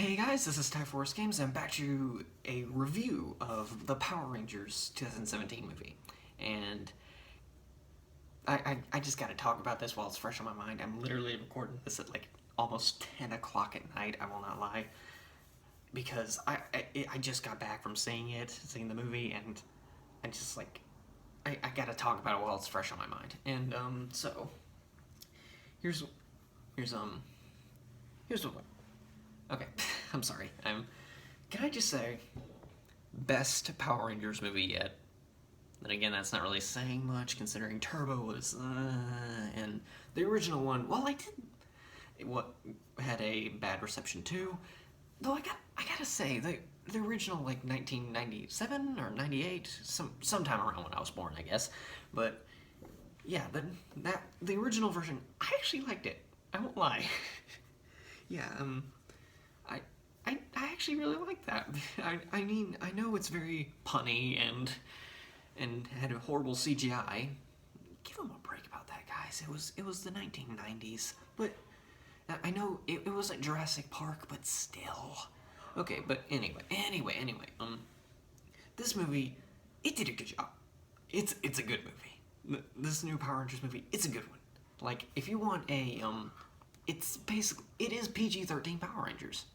Hey guys, this is Tyforce Games. I'm back to a review of the Power Rangers 2017 movie. And I just gotta talk about this while it's fresh on my mind. I'm literally recording this at like almost 10 o'clock at night, I will not lie. Because I just got back from seeing the movie, and I just like, I gotta talk about it while it's fresh on my mind. And, so, here's, here's, um, here's what. Okay, I'm sorry. Can I just say, best Power Rangers movie yet? Then again, that's not really saying much considering Turbo was, and the original one. Well, what had a bad reception too. Though I gotta say the original like 1997 or 98, sometime around when I was born, I guess. But yeah, the original version, I actually liked it. I won't lie. Yeah, I, I actually really like that. I mean, I know it's very punny and had a horrible CGI. Give them a break about that, guys. It was the 1990s, but I know it was like Jurassic Park, but still. Okay, but anyway, this movie, it did a good job. It's a good movie. This new Power Rangers movie, it's a good one. Like, if you want it is PG-13 Power Rangers.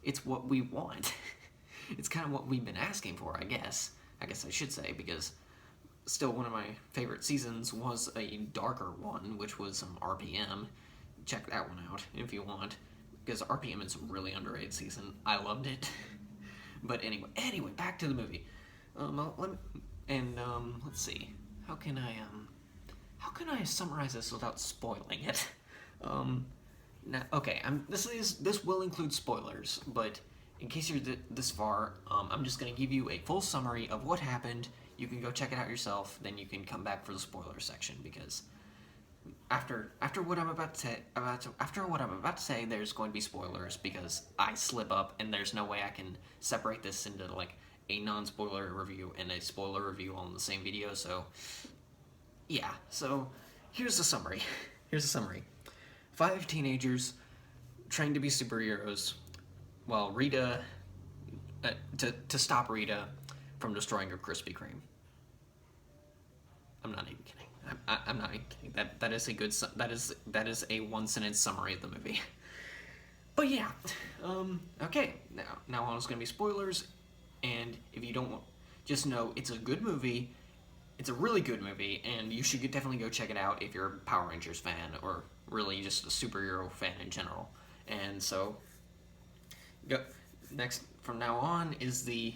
It's what we want. It's kind of what we've been asking for, I guess. I guess I should say, because still one of my favorite seasons was a darker one, which was RPM. Check that one out if you want, because RPM is a really underrated season. I loved it. But anyway, back to the movie. Let's see. How can I summarize this without spoiling it? Now, okay, this will include spoilers, but in case you're this far, I'm just gonna give you a full summary of what happened. You can go check it out yourself. Then you can come back for the spoiler section, because after what I'm about to say, there's going to be spoilers, because I slip up and there's no way I can separate this into like a non-spoiler review and a spoiler review all in the same video. So yeah, so here's the summary. Here's the summary. 5 teenagers trained to be superheroes, while Rita, to stop Rita from destroying her Krispy Kreme. I'm not even kidding. I'm not even kidding. That is a good that is a one sentence summary of the movie. But yeah, okay. Now on is gonna be spoilers, and if you don't want, just know it's a good movie. It's a really good movie, and you should definitely go check it out if you're a Power Rangers fan, or really just a superhero fan in general. And so, next from now on is the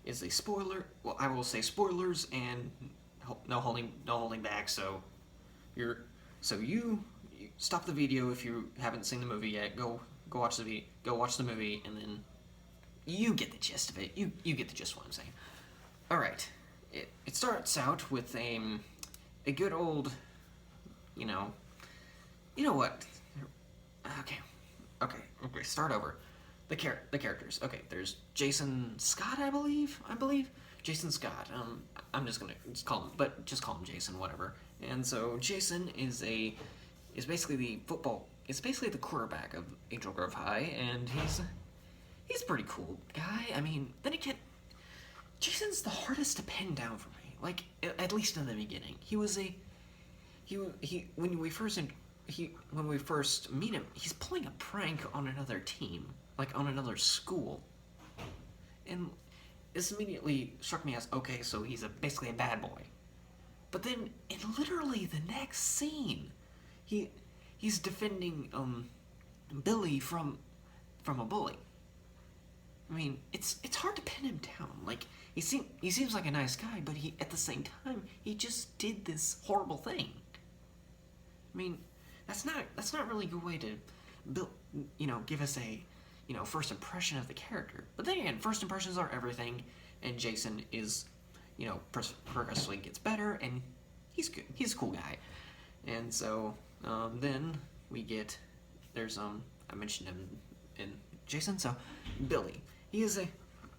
spoiler. Well, I will say spoilers and no holding back. So you stop the video if you haven't seen the movie yet. Go watch the movie, and then you get the gist of it. You get the gist of what I'm saying. All right. It starts out with a good old, you know what? Okay. Start over. The characters. Okay, there's Jason Scott, I believe. Jason Scott. I'm just gonna call him Jason, whatever. And so Jason is basically the quarterback of Angel Grove High, and he's a pretty cool guy. I mean, then again, Jason's the hardest to pin down for me. Like, at least in the beginning, when we first meet him, he's pulling a prank on another team, like on another school, and this immediately struck me as, okay, so he's basically a bad boy. But then, in literally the next scene, he's defending Billy from a bully. I mean, it's hard to pin him down. Like, he seems like a nice guy, but at the same time, he just did this horrible thing. I mean, that's not really a good way to build, give us a, first impression of the character. But then again, first impressions are everything, and Jason is, progressively gets better, and he's good. He's a cool guy. And so then I mentioned him in Jason. So Billy, he is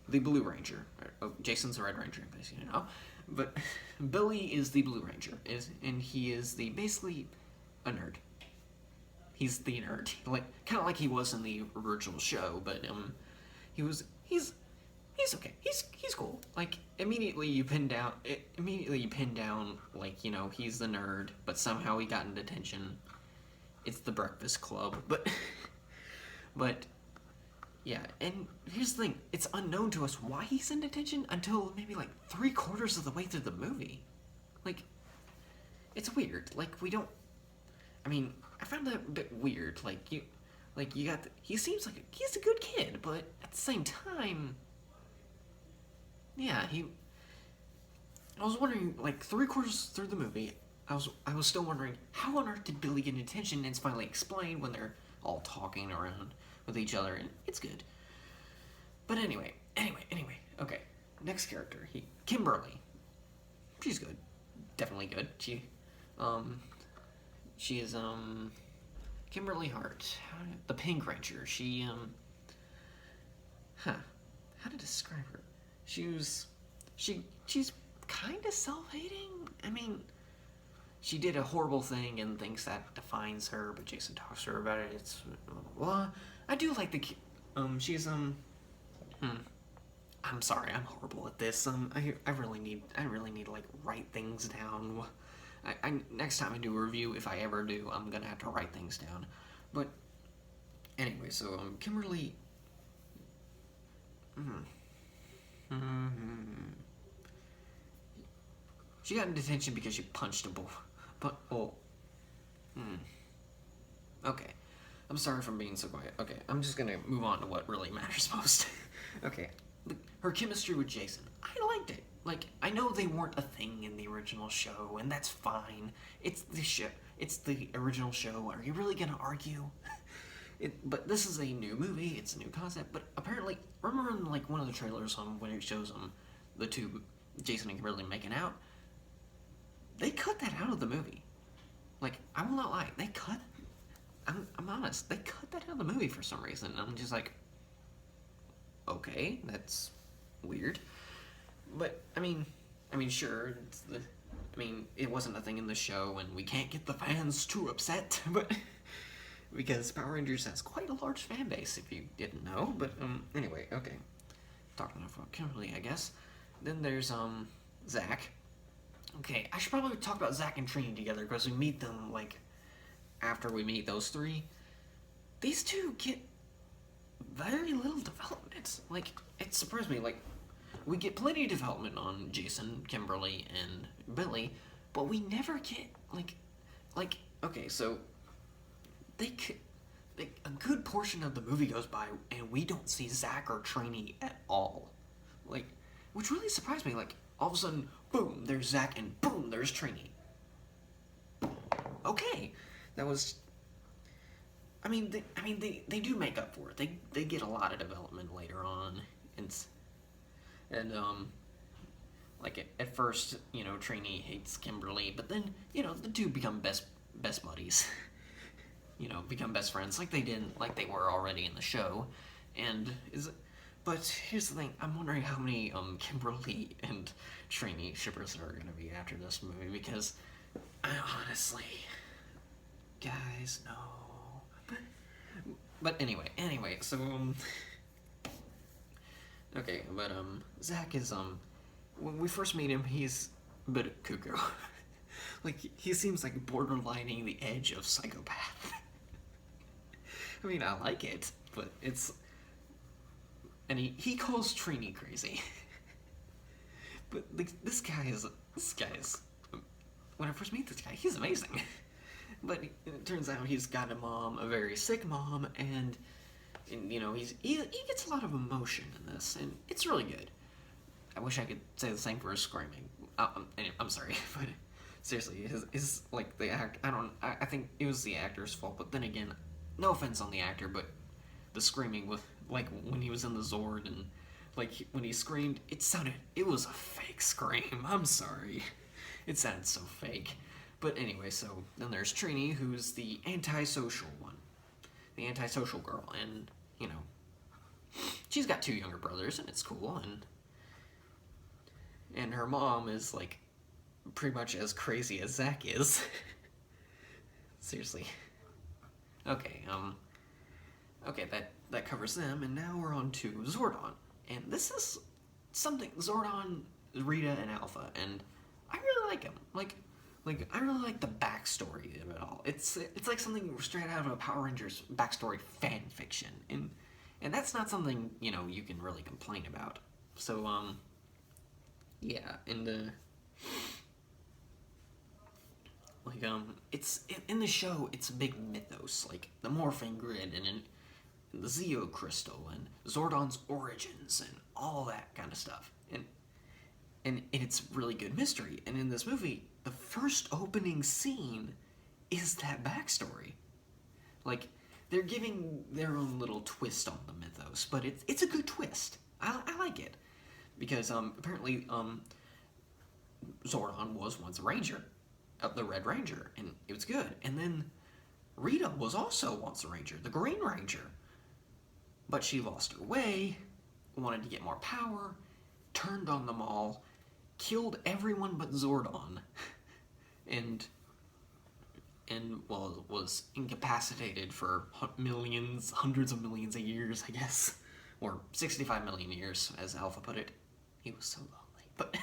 the Blue Ranger. Jason's the Red Ranger, in case you know. But Billy is the Blue Ranger, and he is basically a nerd. He's the nerd, like kind of like he was in the original show, but he was he's okay. He's cool. Like immediately you pin down like he's the nerd, but somehow he got in detention. It's the Breakfast Club, but but yeah. And here's the thing: it's unknown to us why he's in detention until maybe like 3/4 of the way through the movie. Like it's weird. Like we don't. I mean, I found that a bit weird. Like you got. He seems like he's a good kid, but at the same time, yeah, he. I was wondering, like 3/4 through the movie, I was still wondering how on earth did Billy get attention, and it's finally explained when they're all talking around with each other, and it's good. But anyway, okay. Next character, Kimberly. She's good, definitely good. She is Kimberly Hart, the Pink Ranger. How to describe her? She's kind of self-hating. I mean, she did a horrible thing and thinks that defines her, but Jason talks to her about it. It's well, I do like she's I'm sorry, I'm horrible at this. I really need to like write things down. Next time I do a review, if I ever do, I'm gonna have to write things down. But anyway, so Kimberly. She got in detention because she punched a bull. But okay. I'm sorry for being so quiet. Okay, I'm just gonna move on to what really matters most. Okay, her chemistry with Jason. I liked it. Like, I know they weren't a thing in the original show, and that's fine. It's the show. It's the original show. Are you really gonna argue? But this is a new movie. It's a new concept. But apparently, remember in like one of the trailers when it shows the two Jason and Kimberly making out, they cut that out of the movie. Like, I will not lie, they cut. I'm honest. They cut that out of the movie for some reason. And I'm just like, okay, that's weird. But I mean, sure. It wasn't a thing in the show, and we can't get the fans too upset. But because Power Rangers has quite a large fan base, if you didn't know. But anyway, okay. Talking about Kimberly, I guess. Then there's Zach. Okay, I should probably talk about Zach and Trini together because we meet them like after we meet those three. These two get very little development. Like, it surprised me. Like, we get plenty of development on Jason, Kimberly, and Billy, but we never get like okay, so a good portion of the movie goes by and we don't see Zach or Trini at all. Like, which really surprised me. Like, all of a sudden, boom, there's Zach, and boom, there's Trini. Okay, that was. They do make up for it. They get a lot of development later on, and like at first, Trini hates Kimberly, but then the two become best buddies. Become best friends like they were already in the show, and But here's the thing: I'm wondering how many Kimberly and Trini shippers there are going to be after this movie, because I honestly, guys, no. But anyway, so okay, but Zach is when we first meet him, he's a bit cuckoo. Like, he seems like borderlining the edge of psychopath. I mean, I like it, but it's. And he calls Trini crazy. But this guy is. When I first meet this guy, he's amazing. But it turns out he's got a mom, a very sick mom, and he gets a lot of emotion in this, and it's really good. I wish I could say the same for his screaming. I'm sorry, but seriously, his like the act. I think it was the actor's fault, but then again, no offense on the actor, but the screaming with like when he was in the Zord and like when he screamed, it was a fake scream. I'm sorry, it sounded so fake. But anyway, so then there's Trini, who's the antisocial one, the antisocial girl, and she's got two younger brothers, and it's cool, and her mom is like pretty much as crazy as Zach is. Seriously. Okay, okay, that covers them, and now we're on to Zordon. And this is something Zordon, Rita, and Alpha, and I really like him. Like I really like the backstory of it all. It's like something straight out of a Power Rangers backstory fan fiction, and that's not something you can really complain about. So yeah, and it's in the show. It's a big mythos, like the Morphing Grid and the Zeo Crystal and Zordon's origins and all that kind of stuff. And it's really good mystery. And in this movie, the first opening scene is that backstory. Like they're giving their own little twist on the mythos, but it's a good twist. I like it because apparently Zordon was once a ranger of the Red Ranger, and it was good. And then Rita was also once a ranger, the Green Ranger, but she lost her way, wanted to get more power, turned on them all, killed everyone but Zordon, and well, was incapacitated for millions, hundreds of millions of years, I guess, or 65 million years, as Alpha put it. He was so lonely, but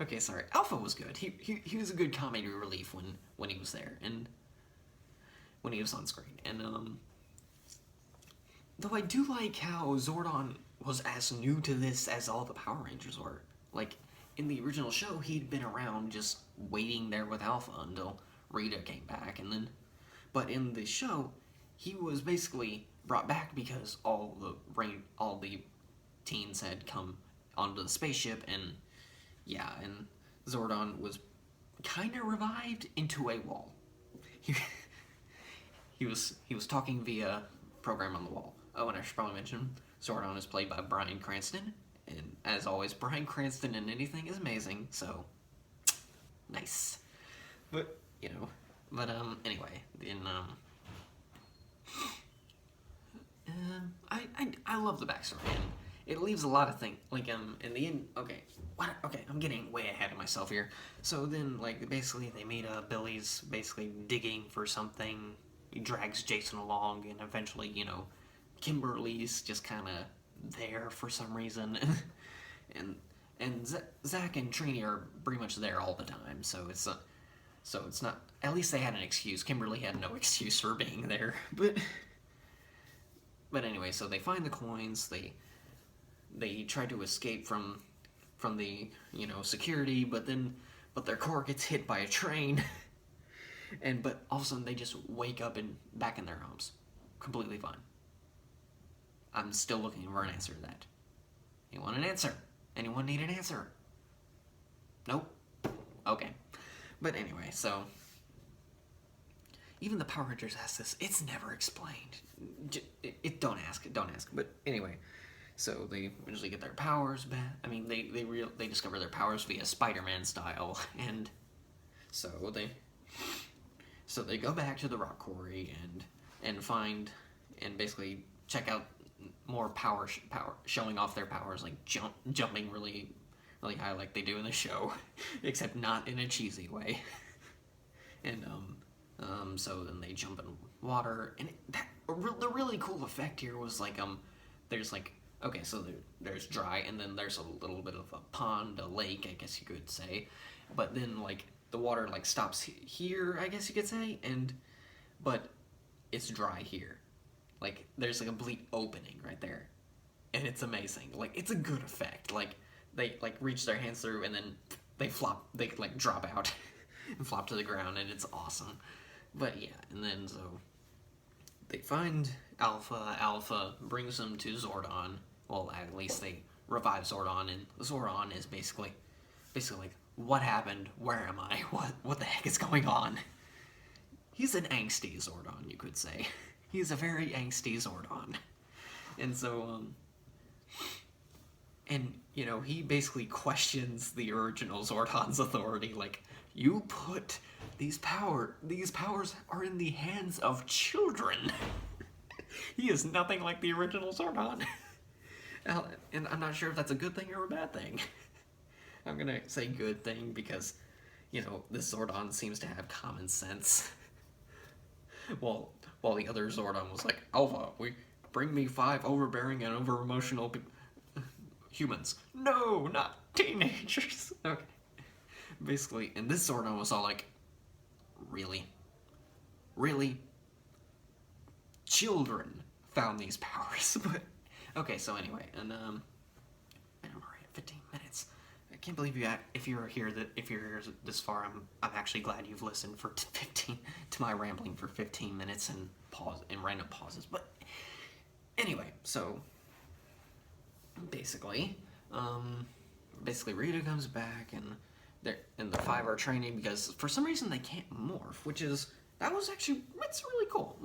okay, sorry. Alpha was good. He was a good comedy relief when he was there and when he was on screen. And though I do like how Zordon was as new to this as all the Power Rangers were. Like in the original show, he'd been around just waiting there with Alpha until Rita came back, and then, but in the show, he was basically brought back because all the teens had come onto the spaceship, and yeah, and Zordon was kind of revived into a wall. He, he was talking via program on the wall. Oh, and I should probably mention Zordon is played by Bryan Cranston, and as always, Bryan Cranston in anything is amazing. So nice, but anyway, in I love the backstory, and it leaves a lot of things like in the end. Okay, I'm getting way ahead of myself here. So then basically they meet Billy's basically digging for something. He drags Jason along, and eventually Kimberly's just kind of there for some reason, and Zach and Trini are pretty much there all the time. So it's not. At least they had an excuse. Kimberly had no excuse for being there, but anyway, so they find the coins. They try to escape from the security, but their car gets hit by a train, but all of a sudden they just wake up and back in their homes, completely fine. I'm still looking for an answer to that. You want an answer? Anyone need an answer? Nope. Okay. But anyway, so even the Power Rangers ask this. It's never explained. Don't ask. But anyway, so they eventually get their powers back. I mean, they discover their powers via Spider-Man style, and so they go back to the rock quarry and find and basically check out more power showing off their powers, like jumping really high like they do in the show, except not in a cheesy way. And so then they jump in water, and the really cool effect here was there's okay, so there's dry, and then there's a little bit of a pond, a lake, I guess you could say, but then the water stops here, I guess you could say, but it's dry here. There's a complete opening right there, and it's amazing. It's a good effect. They reach their hands through, and then they drop out and flop to the ground, and it's awesome. But yeah, and then so they find Alpha. Alpha brings them to Zordon. Well, at least they revive Zordon, and Zordon is basically what happened? Where am I? What the heck is going on? He's an angsty Zordon, you could say. He's a very angsty Zordon. And so, he basically questions the original Zordon's authority, you put these powers are in the hands of children. He is nothing like the original Zordon. And I'm not sure if that's a good thing or a bad thing. I'm gonna say good thing because, this Zordon seems to have common sense. Well, while the other Zordon was like, Alpha, bring me 5 overbearing and over emotional humans. No, not teenagers. Okay. Basically, and this Zordon was all like, really? Really? Children found these powers. But okay, so anyway, and I'm already at 15 minutes. I can't believe if you're here this far. I'm actually glad you've listened for 15 to my rambling for 15 minutes and random pauses. But anyway, so basically Rita comes back and the 5 are training because for some reason they can't morph, that's really cool.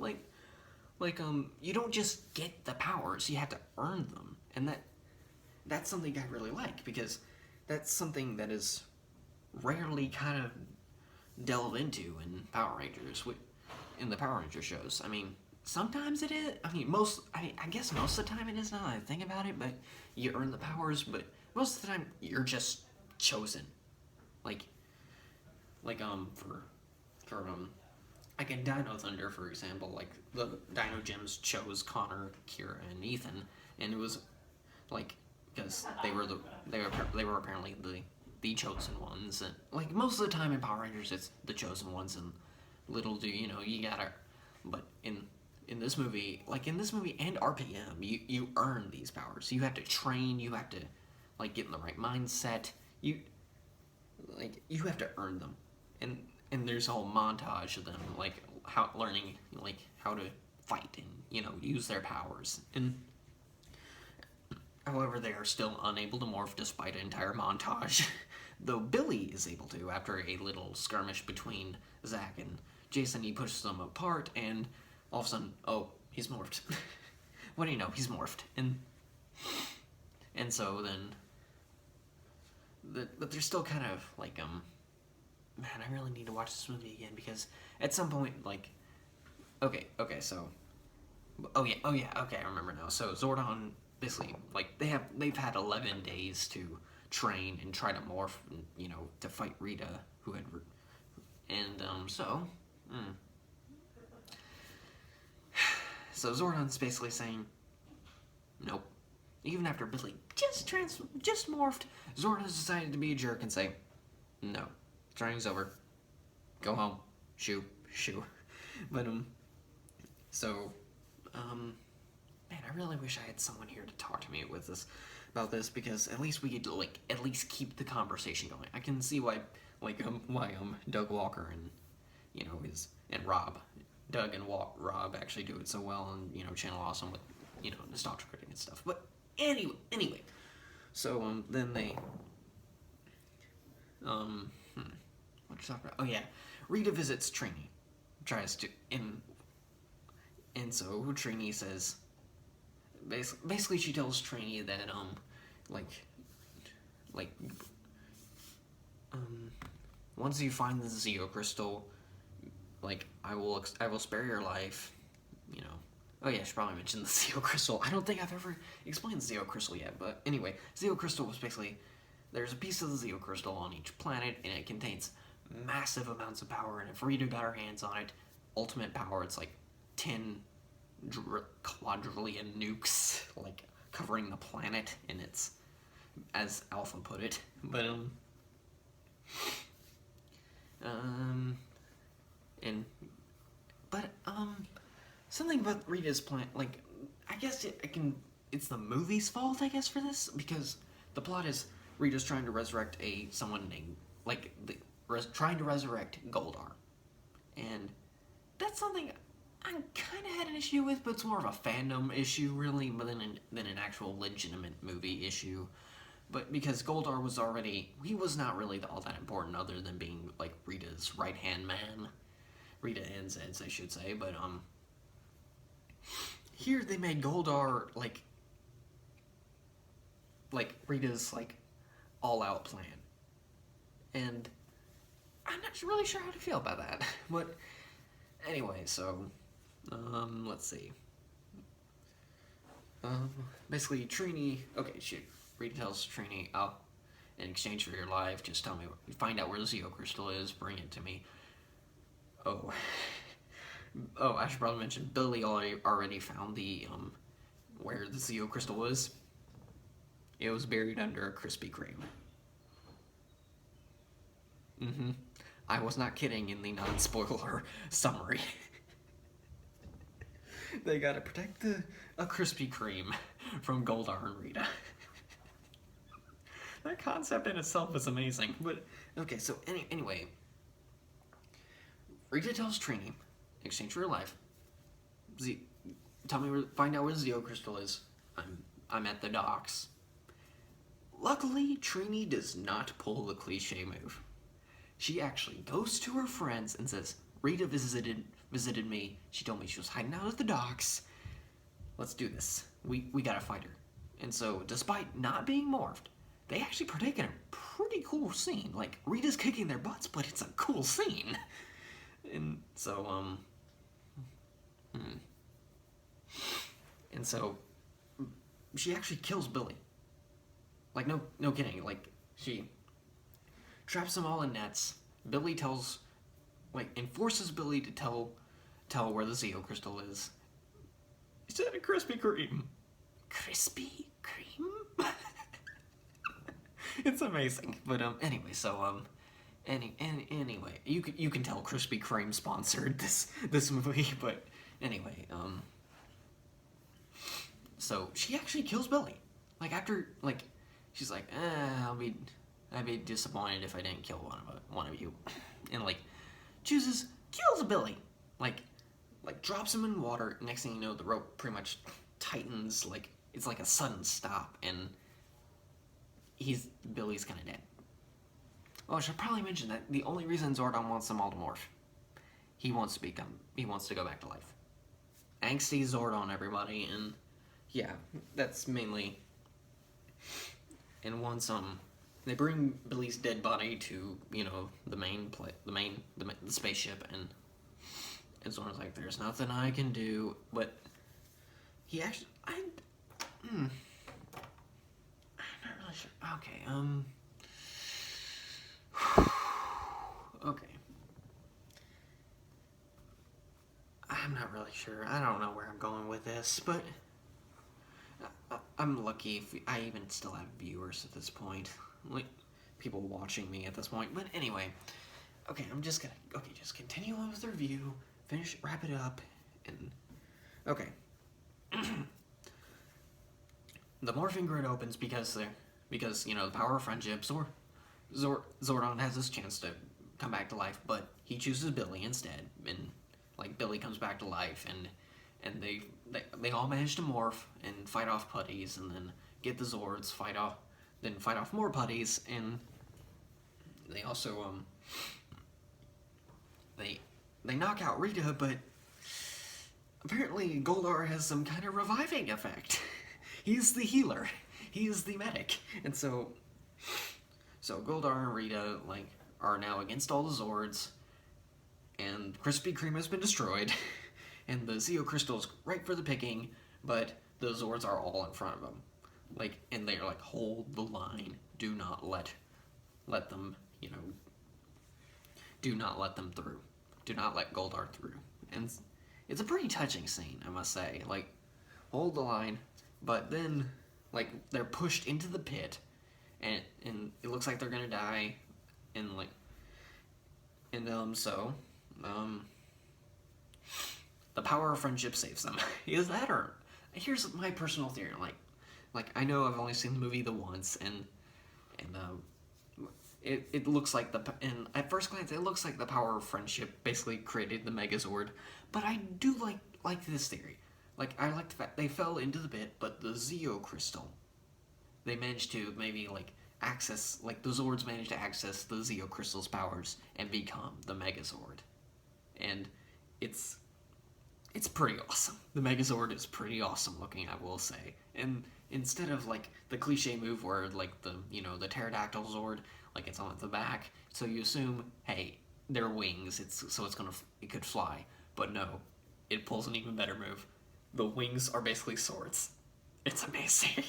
You don't just get the powers, you have to earn them, and that's something I really like because that's something that is rarely kind of delved into in Power Rangers, in the Power Ranger shows. I mean, sometimes it is. I mean, I guess most of the time it is now that I think about it, but you earn the powers, but most of the time you're just chosen. Like in Dino Thunder, for example, like the Dino Gems chose Connor, Kira, and Ethan, and it was like because they were apparently the chosen ones, and like most of the time in Power Rangers it's the chosen ones, and little do you know you gotta, but in this movie and RPM, you earn these powers. You have to train. You have to like get in the right mindset. You have to earn them, and there's a whole montage of them like learning like how to fight and use their powers. And however, they are still unable to morph despite an entire montage. Though Billy is able to after a little skirmish between Zach and Jason. He pushes them apart, and all of a sudden, oh, he's morphed. What do you know? He's morphed, and so then. But they're still kind of like man, I really need to watch this movie again because at some point, like, okay, so, oh yeah, okay, I remember now. So Zordon basically like they've had 11 days to train and try to morph, to fight Rita, who had, so Zordon's basically saying, nope. Even after Billy just morphed, Zordon has decided to be a jerk and say, no, training's over. Go home. Shoo. But, man, I really wish I had someone here to talk to me about this because at least we could, like, at least keep the conversation going. I can see why Doug Walker and, and Rob, Doug and Rob actually do it so well and, Channel Awesome with, nostalgia critic and stuff. But anyway, so then they what you talking about? Oh yeah, Rita visits Trini, tries to and so Trini says basically she tells Trini that once you find the Zeo Crystal, like I will spare your life, Oh yeah, I should probably mention the Zeo Crystal. I don't think I've ever explained the Zeo Crystal yet, but anyway, Zeo Crystal was basically, there's a piece of the Zeo Crystal on each planet, and it contains massive amounts of power, and if Rita got her hands on it, ultimate power, it's like 10 quadrillion nukes, like, covering the planet, and it's, as Alpha put it, but, something about Rita's plan, like, I guess it's the movie's fault, I guess, for this, because the plot is Rita's trying to resurrect someone named, trying to resurrect Goldar, and that's something I kind of had an issue with, but it's more of a fandom issue, really, than an actual legitimate movie issue, but because Goldar he was not really all that important other than being, like, Rita's right-hand man, Rita and Zed's, I should say, but, here they made Goldar like Rita's like all-out plan, and I'm not really sure how to feel about that. But anyway, so let's see. Basically, Trini. Okay, Rita tells Trini, "Oh, in exchange for your life, just find out where the Zeo Crystal is, bring it to me." Oh. Oh, I should probably mention Billy already found the where the Zeo crystal was. It was buried under a Krispy Kreme. Mm-hmm. I was not kidding in the non-spoiler summary. They gotta protect a Krispy Kreme from Goldar and Rita. That concept in itself is amazing. But okay, so anyway, Rita tells Trini, in exchange for her life, find out where the Zeo crystal is. I'm at the docks. Luckily, Trini does not pull the cliche move. She actually goes to her friends and says, Rita visited me. She told me she was hiding out at the docks. Let's do this. We gotta fight her. And so, despite not being morphed, they actually partake in a pretty cool scene. Like, Rita's kicking their butts, but it's a cool scene. And so, And so, she actually kills Billy. Like, no kidding. Like, she traps them all in nets. Billy enforces Billy to tell where the Zeo crystal is. Instead of Krispy Kreme. Krispy Kreme? It's amazing. But, anyway, so, anyway, you can tell Krispy Kreme sponsored this movie, but anyway, so she actually kills Billy. Like, after, like, she's like, I'd be disappointed if I didn't kill one of you. And, like, kills Billy. Like, drops him in water. Next thing you know, the rope pretty much tightens. Like, it's like a sudden stop, and Billy's kind of dead. Oh, I should probably mention that the only reason Zordon wants them all to morph, he wants to go back to life. Angsty Zordon, everybody, and yeah, that's mainly. And once they bring Billy's dead body to the spaceship, and Zordon's like, "There's nothing I can do," but he actually I'm not really sure. Okay, okay. I'm not really sure. I don't know where I'm going with this, but I'm lucky if I even still have viewers at this point. Like, people watching me at this point. But anyway, okay, just continue on with the review, wrap it up, and okay. The morphing grid opens because the power of friendship. Zordon has this chance to come back to life, but he chooses Billy instead, and like Billy comes back to life, and they all manage to morph and fight off putties, and then get the Zords, fight off more putties, and they also they knock out Rita, but apparently Goldar has some kind of reviving effect. He's the healer. He's the medic, and so Goldar and Rita are now against all the Zords, and Krispy Kreme has been destroyed, and the Zeo crystal's right for the picking, but the Zords are all in front of them, and they're like, hold the line, do not let them, do not let them through, do not let Goldar through, and it's a pretty touching scene, I must say. Like, hold the line, but then they're pushed into the pit, and it looks like they're gonna die, and the power of friendship saves them. Is that, or here's my personal theory. I know I've only seen the movie the once, and it looks like and at first glance it looks like the power of friendship basically created the Megazord, but I do like this theory. I like the fact they fell into the pit, but the Zeo crystal, they managed to maybe access, the Zords managed to access the Zeo crystal's powers and become the Megazord, and it's pretty awesome. The Megazord is pretty awesome looking, I will say. And instead of the cliche move where the pterodactyl Zord, it's on the back, so you assume, hey, they're wings, it could fly. But no, it pulls an even better move. The wings are basically swords. It's amazing.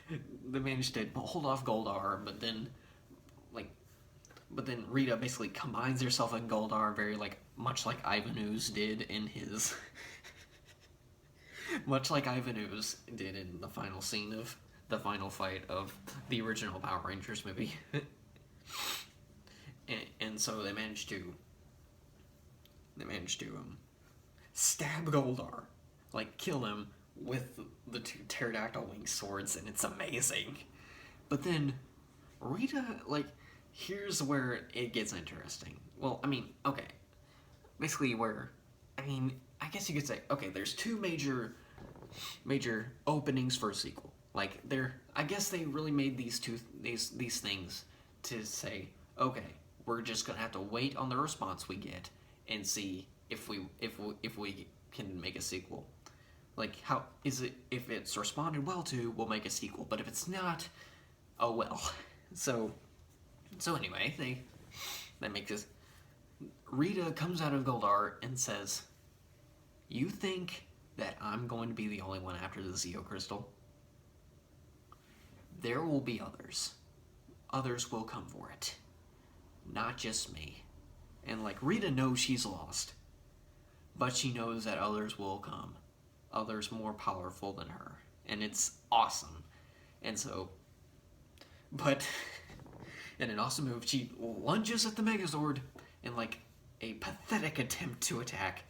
They managed to hold off Goldar, but then but then Rita basically combines herself and Goldar very like much like Ivan Ooze did in his much like Ivan Ooze did in the final scene of the final fight of the original Power Rangers movie. And so they managed to stab Goldar, like kill him with the two pterodactyl wing swords, and it's amazing. But then Rita, like, here's where it gets interesting. Well, I mean, okay, basically where, I mean, I guess you could say, okay, there's two major openings for a sequel. Like, I guess they really made these things to say, okay, we're just gonna have to wait on the response we get and see if we can make a sequel. Like, how is it, if it's responded well to, we'll make a sequel, but if it's not, oh well. So anyway, they make this. Rita comes out of Goldar and says, "You think that I'm going to be the only one after the Zeo Crystal? There will be others. Others will come for it. Not just me." And like, Rita knows she's lost, but she knows that others will come. Others more powerful than her. And it's awesome. And so, but in an awesome move, she lunges at the Megazord in like a pathetic attempt to attack.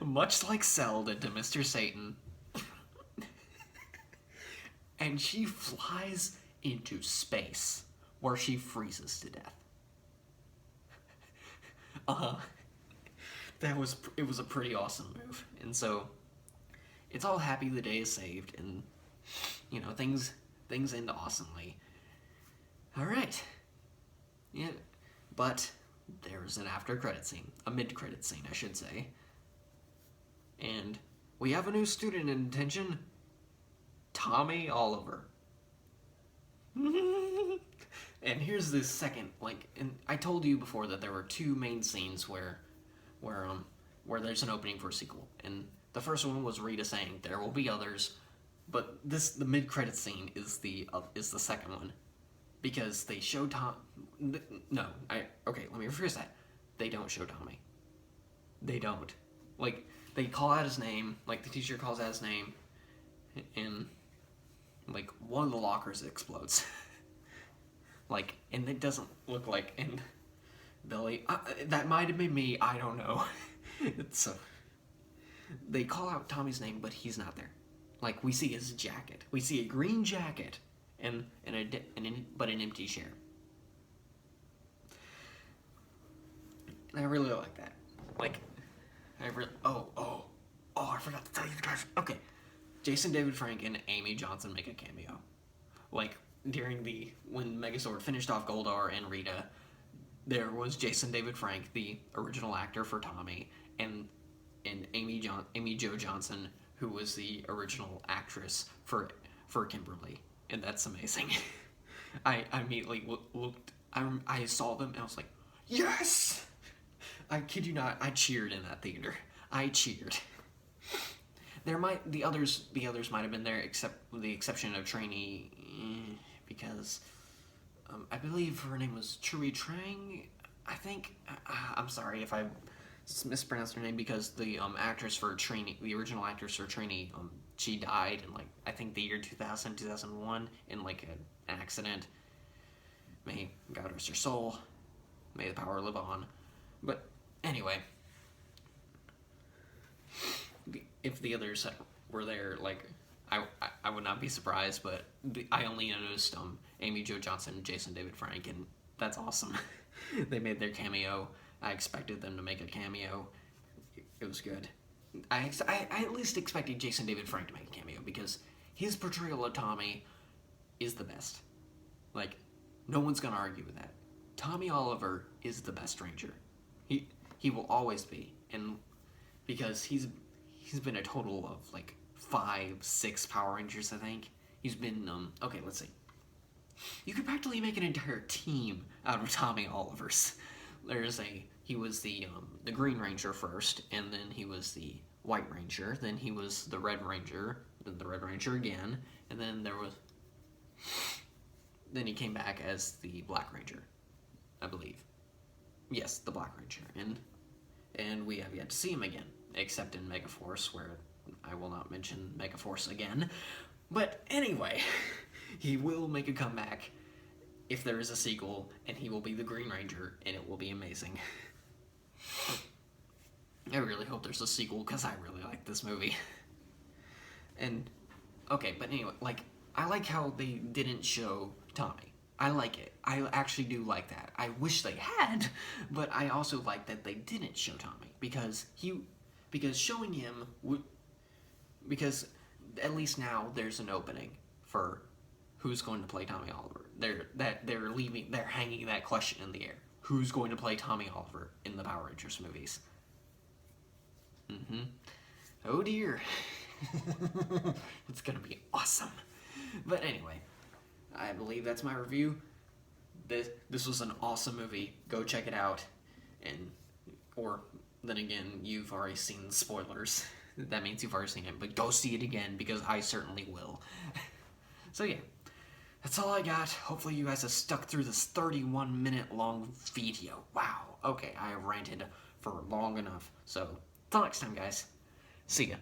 Much like Cell did to Mr. Satan. And she flies into space, where she freezes to death. It was a pretty awesome move. And so it's all happy the day is saved, and you know, things end awesomely. Alright. Yeah. But there's an after credit scene. A mid credit scene, I should say. And we have a new student in detention. Tommy Oliver. And here's the second, like, and I told you before that there were two main scenes where there's an opening for a sequel. And the first one was Rita saying there will be others, but the mid-credit scene is the second one, because they show okay, let me rephrase that. They don't show Tommy. They don't. Like, they call out his name, like the teacher calls out his name, and like one of the lockers explodes. Like, and it doesn't look like, and Billy, that might have been me, I don't know. So, they call out Tommy's name, but he's not there. Like, we see his jacket. We see a green jacket, but an empty chair. And I really like that. Like, I forgot to tell you guys. Okay, Jason David Frank and Amy Johnson make a cameo. Like, when Megazord finished off Goldar and Rita, there was Jason David Frank, the original actor for Tommy, and Amy Jo Johnson, who was the original actress for Kimberly, and that's amazing. I immediately looked. I saw them and I was like, yes! I kid you not. I cheered in that theater. I cheered. The others might have been there, except with the exception of Trainee, because I believe her name was Chui Trang. I think I'm sorry if I mispronounced her name, because the actress for Trainee, the original actress for Trainee, she died in like, I think the year 2001 in like an accident. May God rest her soul. May the power live on. But anyway, if the others were there, like, I would not be surprised, but I only noticed Amy Jo Johnson and Jason David Frank, and that's awesome. They made their cameo. I expected them to make a cameo. It was good. I at least expected Jason David Frank to make a cameo, because his portrayal of Tommy is the best. Like, no one's gonna argue with that. Tommy Oliver is the best Ranger. He will always be, and because he's been a total of like 5-6 Power Rangers, I think. He's been okay, let's see. You could practically make an entire team out of Tommy Oliver's. He was the Green Ranger first, and then he was the White Ranger, then he was the Red Ranger, then the Red Ranger again, and then there then he came back as the Black Ranger, I believe. Yes, the Black Ranger, and we have yet to see him again, except in Megaforce, where I will not mention Megaforce again. But anyway, he will make a comeback if there is a sequel, and he will be the Green Ranger, and it will be amazing. I really hope there's a sequel, because I really like this movie. And, okay, but anyway, like, I like how they didn't show Tommy. I like it. I actually do like that. I wish they had, but I also like that they didn't show Tommy, because showing him would, because at least now there's an opening for who's going to play Tommy Oliver. They're hanging that question in the air. Who's going to play Tommy Oliver in the Power Rangers movies? Oh dear. It's gonna be awesome. But anyway, I believe that's my review. This was an awesome movie. Go check it out. Or then again, you've already seen the spoilers. That means you've already seen it, but go see it again, because I certainly will. So yeah, that's all I got. Hopefully you guys have stuck through this 31-minute long video. Wow. Okay, I have ranted for long enough. So, till next time, guys. See ya.